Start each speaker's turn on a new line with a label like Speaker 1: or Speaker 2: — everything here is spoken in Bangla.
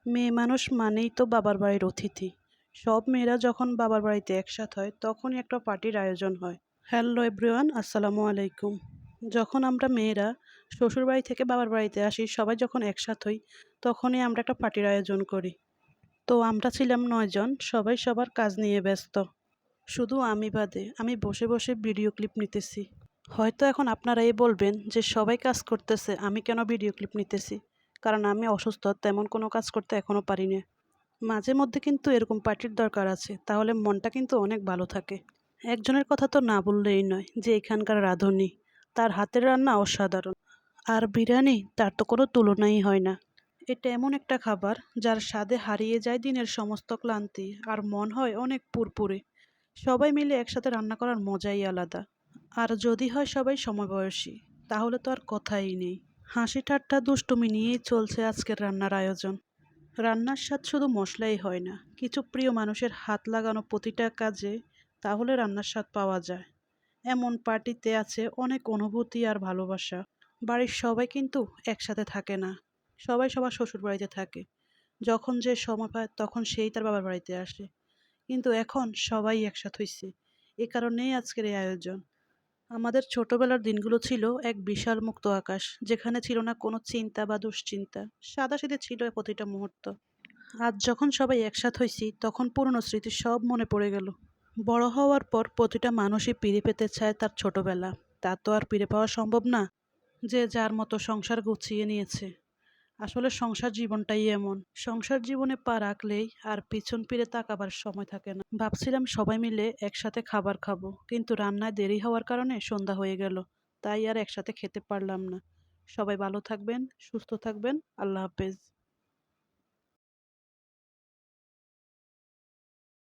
Speaker 1: মেয়ে মানুষ মানেই তো বাবার বাড়ির অতিথি। সব মেয়েরা যখন বাবার বাড়িতে একসাথে হয় তখনই একটা পার্টির আয়োজন হয়। হ্যালো এভরিওয়ান, আসসালামু আলাইকুম। যখন আমরা মেয়েরা শ্বশুর বাড়ি থেকে বাবার বাড়িতে আসি, সবাই যখন একসাথে হই তখনই আমরা একটা পার্টির আয়োজন করি। তো আমরা ছিলাম 9 জন, সবাই সবার কাজ নিয়ে ব্যস্ত। শুধু আমি বাদে আমি বসে বসে ভিডিও ক্লিপ নিতেছি। হয়তো এখন আপনারাই বলবেন যে সবাই কাজ করতেছে, আমি কেন ভিডিও ক্লিপ নিতেছি? কারণ আমি অসুস্থ, তেমন কোনো কাজ করতে এখনো পারি না। মাঝে মধ্যে কিন্তু এরকম পার্টির দরকার আছে, তাহলে মনটা কিন্তু অনেক ভালো থাকে। একজনের কথা তো না বললেই নয়, যে এখানকার রাঁধুনি, তার হাতের রান্না অসাধারণ। আর বিরিয়ানি, তার তো কোনো তুলনাই হয় না। এটা এমন একটা খাবার যার স্বাদে হারিয়ে যায় দিনের সমস্ত ক্লান্তি, আর মন হয় অনেক ফুরফুরে। সবাই মিলে একসাথে রান্না করার মজাই আলাদা। আর যদি হয় সবাই সমবয়সী, তাহলে তো আর কথাই নেই। হাসি ঠাট্টা দুষ্টুমি নিয়েই চলছে আজকের রান্নার আয়োজন। রান্নার স্বাদ শুধু মশলাই হয় না, কিছু প্রিয় মানুষের হাত লাগানো প্রতিটা কাজে, তাহলে রান্নার স্বাদ পাওয়া যায়। এমন পার্টিতে আছে অনেক অনুভূতি আর ভালোবাসা। বাড়ির সবাই কিন্তু একসাথে থাকে না, সবাই সবার শ্বশুর বাড়িতে থাকে। যখন যে সময় পায় তখন সেই তার বাবার বাড়িতে আসে। কিন্তু এখন সবাই একসাথে হইছে, এ কারণেই আজকের এই আয়োজন। আমাদের ছোটবেলার দিনগুলো ছিল এক বিশাল মুক্ত আকাশ, যেখানে ছিল না কোনো চিন্তা বা দুশ্চিন্তা। সাদাসিধে ছিল প্রতিটা মুহূর্ত। আজ যখন সবাই একসাথে হইছি, তখন পুরনো স্মৃতি সব মনে পড়ে গেল। বড় হওয়ার পর প্রতিটা মানুষই ফিরে পেতে চায় তার ছোটবেলা। তা তো আর ফিরে পাওয়া সম্ভব না। যে যার মতো সংসার গুছিয়ে নিয়েছে। আসলে সংসার জীবনটাই এমন, সংসার জীবনে পা রাখলেই আর পিছন ফিরে তাকাবার সময় থাকে না। ভাবছিলাম সবাই মিলে একসাথে খাবার খাবো, কিন্তু রান্নায় দেরি হওয়ার কারণে সন্ধ্যা হয়ে গেল। তাই আর একসাথে খেতে পারলাম না। সবাই ভালো থাকবেন, সুস্থ থাকবেন। আল্লাহ হাফেজ।